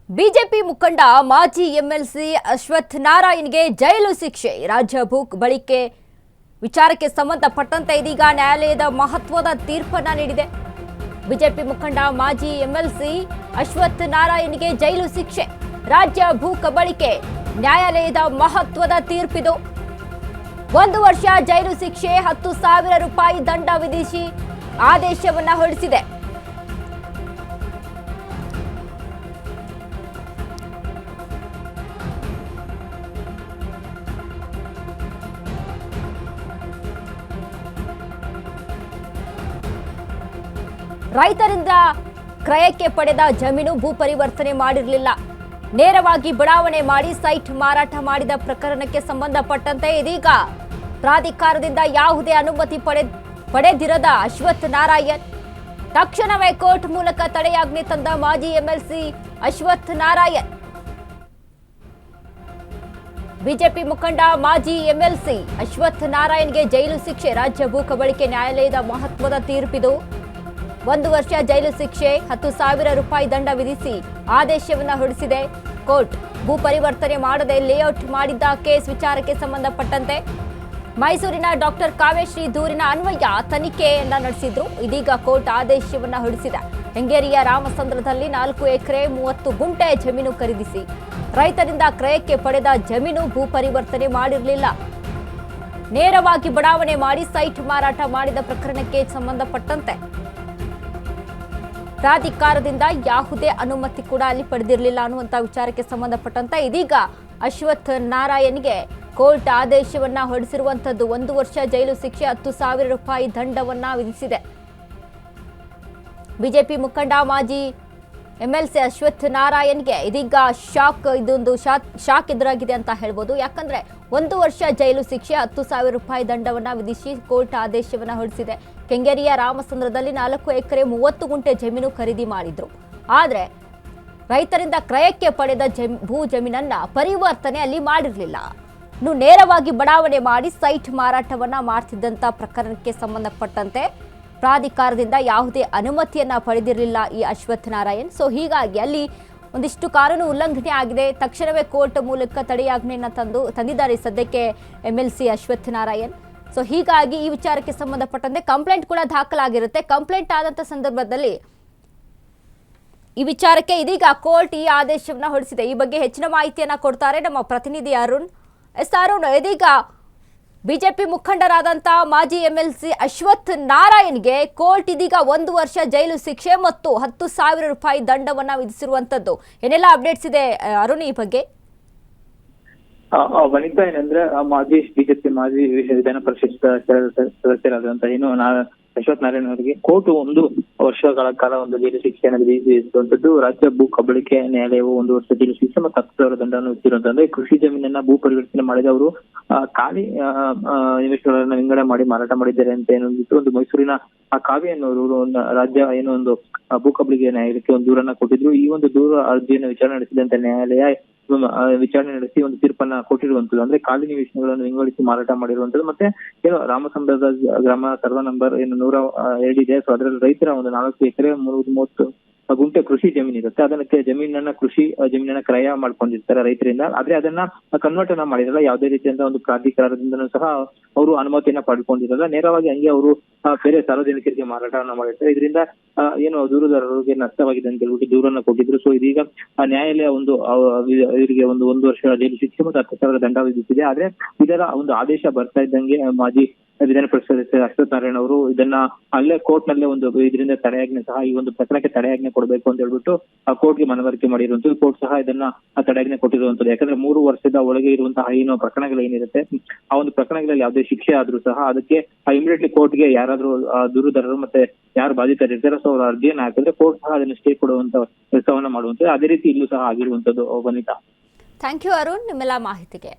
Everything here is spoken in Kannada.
ಬಿಜೆಪಿ ಮುಖಂಡ ಮಾಜಿ ಎಂಎಲ್ಸಿ ಅಶ್ವಥ್ ನಾರಾಯಣ್ಗೆ ಜೈಲು ಶಿಕ್ಷೆ. ರಾಜ್ಯ ಭೂ ಬಳಕೆ ವಿಚಾರಕ್ಕೆ ಸಂಬಂಧಪಟ್ಟಂತೆ ಇದೀಗ ನ್ಯಾಯಾಲಯದ ಮಹತ್ವದ ತೀರ್ಪನ್ನು ನೀಡಿದೆ. ಬಿಜೆಪಿ ಮುಖಂಡ ಮಾಜಿ ಎಂಎಲ್ಸಿ ಅಶ್ವಥ್ ನಾರಾಯಣ್ಗೆ ಜೈಲು ಶಿಕ್ಷೆ. ರಾಜ್ಯ ಭೂ ಕಬಳಿಕೆ ನ್ಯಾಯಾಲಯದ ಮಹತ್ವದ ತೀರ್ಪಿದು. 1 ವರ್ಷ ಜೈಲು ಶಿಕ್ಷೆ, 10,000 ರೂಪಾಯಿ ದಂಡ ವಿಧಿಸಿ ಆದೇಶವನ್ನ ಹೊರಡಿಸಿದೆ. ರೈತರಿಂದ ಕ್ರಯಕ್ಕೆ ಪಡೆದ ಜಮೀನು ಭೂ ಪರಿವರ್ತನೆ ಮಾಡಿರಲಿಲ್ಲ. ನೇರವಾಗಿ ಬಡಾವಣೆ ಮಾಡಿ ಸೈಟ್ ಮಾರಾಟ ಮಾಡಿದ ಪ್ರಕರಣಕ್ಕೆ ಸಂಬಂಧಪಟ್ಟಂತೆ ಇದೀಗ ಪ್ರಾಧಿಕಾರದಿಂದ ಯಾವುದೇ ಅನುಮತಿ ಪಡೆದಿರದ ಅಶ್ವಥ್ ನಾರಾಯಣ್ ತಕ್ಷಣವೇ ಕೋರ್ಟ್ ಮೂಲಕ ತಡೆಯಾಜ್ಞೆ ತಂದ ಮಾಜಿ ಎಂಎಲ್ಸಿ ಅಶ್ವಥ್ ನಾರಾಯಣ್. ಬಿಜೆಪಿ ಮುಖಂಡ ಮಾಜಿ ಎಂಎಲ್ಸಿ ಅಶ್ವಥ್ ನಾರಾಯಣ್ಗೆ ಜೈಲು ಶಿಕ್ಷೆ. ರಾಜ್ಯ ಭೂ ಕಬಳಿಕೆ ನ್ಯಾಯಾಲಯದ ಮಹತ್ವದ ತೀರ್ಪಿದು. 1 ವರ್ಷ ಜೈಲು ಶಿಕ್ಷೆ, 10,000 ರೂಪಾಯಿ ದಂಡ ವಿಧಿಸಿ ಆದೇಶವನ್ನ ಹೊರಡಿಸಿದೆ ಕೋರ್ಟ್. ಭೂ ಪರಿವರ್ತನೆ ಮಾಡದೆ ಲೇಔಟ್ ಮಾಡಿದ್ದ ಕೇಸ್ ವಿಚಾರಕ್ಕೆ ಸಂಬಂಧಪಟ್ಟಂತೆ ಮೈಸೂರಿನ ಡಾಕ್ಟರ್ ಕಾವ್ಯಶ್ರೀ ದೂರಿನ ಅನ್ವಯ ತನಿಖೆಯನ್ನ ನಡೆಸಿದ್ರು. ಇದೀಗ ಕೋರ್ಟ್ ಆದೇಶವನ್ನ ಹೊರಡಿಸಿದೆ. ಕೆಂಗೇರಿಯ ರಾಮಸಂದ್ರದಲ್ಲಿ 4 ಎಕರೆ 30 ಗುಂಟೆ ಜಮೀನು ಖರೀದಿಸಿ ರೈತರಿಂದ ಕ್ರಯಕ್ಕೆ ಪಡೆದ ಜಮೀನು ಭೂ ಪರಿವರ್ತನೆ ಮಾಡಿರಲಿಲ್ಲ. ನೇರವಾಗಿ ಬಡಾವಣೆ ಮಾಡಿ ಸೈಟ್ ಮಾರಾಟ ಮಾಡಿದ ಪ್ರಕರಣಕ್ಕೆ ಸಂಬಂಧಪಟ್ಟಂತೆ ಪ್ರಾಧಿಕಾರದಿಂದ ಯಾವುದೇ ಅನುಮತಿ ಕೂಡ ಅಲ್ಲಿ ಪಡೆದಿರಲಿಲ್ಲ ಅನ್ನುವಂಥ ವಿಚಾರಕ್ಕೆ ಸಂಬಂಧಪಟ್ಟಂತೆ ಇದೀಗ ಅಶ್ವಥ್ ನಾರಾಯಣ್ಗೆ ಕೋರ್ಟ್ ಆದೇಶವನ್ನ ಹೊರಡಿಸಿರುವಂತದ್ದು. 1 ವರ್ಷ ಜೈಲು ಶಿಕ್ಷೆ, 10,000 ರೂಪಾಯಿ ದಂಡವನ್ನ ವಿಧಿಸಿದೆ. ಬಿಜೆಪಿ ಮುಖಂಡ ಮಾಜಿ ಎಂಎಲ್ಸಿ ಅಶ್ವಥ್ ನಾರಾಯಣ್ಗೆ ಇದೀಗ ಇದೊಂದು ಶಾಕ್ ಎದುರಾಗಿದೆ ಅಂತ ಹೇಳ್ಬೋದು. ಯಾಕಂದ್ರೆ 1 ವರ್ಷ ಜೈಲು ಶಿಕ್ಷೆ, 10,000 ರೂಪಾಯಿ ದಂಡವನ್ನ ವಿಧಿಸಿ ಕೋರ್ಟ್ ಆದೇಶವನ್ನ ಹೊರಡಿಸಿದೆ. ಕೆಂಗೇರಿಯ ರಾಮಸಂದ್ರದಲ್ಲಿ 4 ಎಕರೆ 30 ಗುಂಟೆ ಜಮೀನು ಖರೀದಿ ಮಾಡಿದ್ರು. ಆದ್ರೆ ರೈತರಿಂದ ಕ್ರಯಕ್ಕೆ ಪಡೆದ ಭೂ ಜಮೀನನ್ನ ಪರಿವರ್ತನೆ ಅಲ್ಲಿ ಮಾಡಿರಲಿಲ್ಲ. ನೇರವಾಗಿ ಬಡಾವಣೆ ಮಾಡಿ ಸೈಟ್ ಮಾರಾಟವನ್ನ ಮಾಡ್ತಿದ್ದಂತ ಪ್ರಕರಣಕ್ಕೆ ಸಂಬಂಧಪಟ್ಟಂತೆ ಪ್ರಾಧಿಕಾರದಿಂದ ಯಾವುದೇ ಅನುಮತಿಯನ್ನ ಪಡೆದಿರಲಿಲ್ಲ ಈ ಅಶ್ವಥ್ ನಾರಾಯಣ್. ಸೊ ಹೀಗಾಗಿ ಅಲ್ಲಿ ಒಂದಿಷ್ಟು ಕಾನೂನು ಉಲ್ಲಂಘನೆ ಆಗಿದೆ. ತಕ್ಷಣವೇ ಕೋರ್ಟ್ ಮೂಲಕ ತಡೆಯಾಜ್ಞೆಯನ್ನು ತಂದಿದ್ದಾರೆ ಸದ್ಯಕ್ಕೆ ಎಂಎಲ್ಸಿ ಅಶ್ವಥ್ ನಾರಾಯಣ್. ಸೊ ಹೀಗಾಗಿ ಈ ವಿಚಾರಕ್ಕೆ ಸಂಬಂಧಪಟ್ಟಂತೆ ಕಂಪ್ಲೇಂಟ್ ಕೂಡ ದಾಖಲಾಗಿರುತ್ತೆ. ಕಂಪ್ಲೇಂಟ್ ಆದಂಥ ಸಂದರ್ಭದಲ್ಲಿ ಈ ವಿಚಾರಕ್ಕೆ ಇದೀಗ ಕೋರ್ಟ್ ಈ ಆದೇಶವನ್ನ ಹೊರಡಿಸಿದೆ. ಈ ಬಗ್ಗೆ ಹೆಚ್ಚಿನ ಮಾಹಿತಿಯನ್ನ ಕೊಡ್ತಾರೆ ನಮ್ಮ ಪ್ರತಿನಿಧಿ ಅರುಣ್. ಅರುಣ್, ಇದೀಗ ಬಿಜೆಪಿ ಮುಖಂಡರಾದಂತಹ ಮಾಜಿ ಎಂಎಲ್ಸಿ ಅಶ್ವಥ್ ನಾರಾಯಣ್ಗೆ ಕೋರ್ಟ್ ಇದೀಗ 1 ವರ್ಷ ಜೈಲು ಶಿಕ್ಷೆ ಮತ್ತು 10,000 ರೂಪಾಯಿ ದಂಡವನ್ನ ವಿಧಿಸಿರುವಂತದ್ದು. ಏನೆಲ್ಲ ಅಪ್ಡೇಟ್ಸ್ ಇದೆ ಅರುಣ್ ಈ ಬಗ್ಗೆ? ವನಿತಾ, ಏನಂದ್ರೆ ಬಿಜೆಪಿ ಮಾಜಿ ವಿಧಾನ ಪರಿಷತ್ ಸದಸ್ಯರಾದಂತಹ ಅಶ್ವಥ್ ನಾರಾಯಣ್ ಅವರಿಗೆ ಕೋರ್ಟ್ 1 ವರ್ಷಗಳ ಕಾಲ ಒಂದು ಜೈಲು ಶಿಕ್ಷೆಯನ್ನು ವಿಧಿಸಿರುವಂತದ್ದು. ರಾಜ್ಯ ಭೂ ಕಬಳಿಕೆ ನ್ಯಾಯಾಲಯವು 1 ವರ್ಷ ಜೈಲು ಶಿಕ್ಷೆ ಮತ್ತು 10,000 ದಂಡವನ್ನು ವಿಧಿಸಿರುವಂತಂದ್ರೆ ಕೃಷಿ ಜಮೀನನ್ನ ಭೂ ಪರಿವರ್ತನೆ ಮಾಡಿದ ಅವರು ಖಾಲಿ ನಿವೇಶನಗಳನ್ನ ವಿಂಗಡಣೆ ಮಾಡಿ ಮಾರಾಟ ಮಾಡಿದ್ದಾರೆ ಅಂತ ಏನೊಂದಿತ್ತು. ಒಂದು ಮೈಸೂರಿನ ಕಾವ್ಯ ಅನ್ನೋರು ರಾಜ್ಯ ಒಂದು ಭೂ ಕಬಳಿಕೆ ನ್ಯಾಯಾಲಯಕ್ಕೆ ಒಂದು ದೂರನ್ನ ಕೊಟ್ಟಿದ್ರು. ಈ ಒಂದು ದೂರ ಅರ್ಜಿಯನ್ನು ವಿಚಾರಣೆ ನಡೆಸಿದಂತ ನ್ಯಾಯಾಲಯ ವಿಚಾರಣೆ ನಡೆಸಿ ಒಂದು ತೀರ್ಪನ್ನ ಕೊಟ್ಟಿರುವಂತದ್ದು. ಅಂದ್ರೆ ಖಾಲಿ ನಿವೇಶನಗಳನ್ನು ವಿಂಗಡಿಸಿ ಮಾರಾಟ ಮಾಡಿರುವಂತದ್ದು. ಮತ್ತೆ ರಾಮಸಂದ್ರದ ಗ್ರಾಮ ಸರ್ವ ನಂಬರ್ 102 ಇದೆ. ಸೊ ಅದರಲ್ಲಿ ರೈತರ ಒಂದು 4 ಎಕರೆ 30 ಗುಂಟೆ ಕೃಷಿ ಜಮೀನ್ ಇರುತ್ತೆ. ಅದಕ್ಕೆ ಜಮೀನನ್ನ ಕೃಷಿ ಜಮೀನನ್ನ ಕ್ರಯ ಮಾಡ್ಕೊಂಡಿರ್ತಾರೆ ರೈತರಿಂದ. ಆದ್ರೆ ಅದನ್ನ ಕನ್ವರ್ಟ್ ಅನ್ನ ಮಾಡಿರಲ್ಲ. ಯಾವುದೇ ರೀತಿಯಿಂದ ಒಂದು ಪ್ರಾಧಿಕಾರದಿಂದನೂ ಸಹ ಅವರು ಅನುಮತಿಯನ್ನ ಪಡ್ಕೊಂಡಿರಲ್ಲ. ನೇರವಾಗಿ ಹಂಗೆ ಅವರು ಬೇರೆ ಸಾರ್ವಜನಿಕರಿಗೆ ಮಾರಾಟವನ್ನ ಮಾಡಿರ್ತಾರೆ. ಇದರಿಂದ ದೂರುದಾರರಿಗೆ ನಷ್ಟವಾಗಿದೆ ಅಂತ ಹೇಳ್ಬಿಟ್ಟು ದೂರನ್ನ ಕೊಟ್ಟಿದ್ರು. ಸೊ ಇದೀಗ ನ್ಯಾಯಾಲಯ ಇವರಿಗೆ 1 ವರ್ಷ ಜೈಲು ಶಿಕ್ಷೆ ಮತ್ತು 10,000 ದಂಡ ವಿಧಿಸಿದೆ. ಆದ್ರೆ ಇದರ ಒಂದು ಆದೇಶ ಬರ್ತಾ ಇದ್ದಂಗೆ ಮಾಜಿ ವಿಧಾನ ಪರಿಷತ್ ಸದಸ್ಯ ಅಶ್ವಥ್ ನಾರಾಯಣ್ ಅವರು ಇದನ್ನ ಅಲ್ಲೇ ಕೋರ್ಟ್ ನಲ್ಲೇ ಇದರಿಂದ ತಡೆಯಾಜ್ಞೆ ಸಹ ಈ ಒಂದು ಪ್ರಕರಣಕ್ಕೆ ತಡೆಯಾಜ್ಞೆ ಕೊಡಬೇಕು ಅಂತ ಹೇಳ್ಬಿಟ್ಟು ಕೋರ್ಟ್ಗೆ ಮನವರಿಕೆ ಮಾಡಿರುವಂತದ್ದು. ಕೋರ್ಟ್ ಸಹ ಇದನ್ನ ತಡೆಯಾಜ್ಞೆ ಕೊಟ್ಟಿರುವಂತದ್ದು. ಯಾಕಂದ್ರೆ 3 ವರ್ಷದ ಒಳಗೆ ಇರುವಂತಹ ಪ್ರಕರಣಗಳು ಏನಿರುತ್ತೆ ಆ ಒಂದು ಪ್ರಕರಣಗಳಲ್ಲಿ ಯಾವುದೇ ಶಿಕ್ಷೆ ಆದ್ರೂ ಸಹ ಅದಕ್ಕೆ ಇಮಿಡಿಯೇಟ್ಲಿ ಕೋರ್ಟ್ಗೆ ಯಾರಾದ್ರೂ ದೂರುದಾರರು ಮತ್ತೆ ಯಾರು ಬಾಧಿತರಿರ್ತಾರೆ ಸೊ ಅವ್ರ ಅರ್ಜಿಯನ್ನು ಹಾಕಿದ್ರೆ ಕೋರ್ಟ್ ಸಹ ಅದನ್ನು ಸ್ಟೇ ಕೊಡುವಂತ ಕೆಲಸವನ್ನ ಮಾಡುವಂತದ್ದು. ಅದೇ ರೀತಿ ಇಲ್ಲೂ ಸಹ ಆಗಿರುವಂತದ್ದು. ವನಿತಾ, ಥ್ಯಾಂಕ್ ಯು ಅರುಣ್ ನಿಮ್ಮೆಲ್ಲ ಮಾಹಿತಿಗೆ.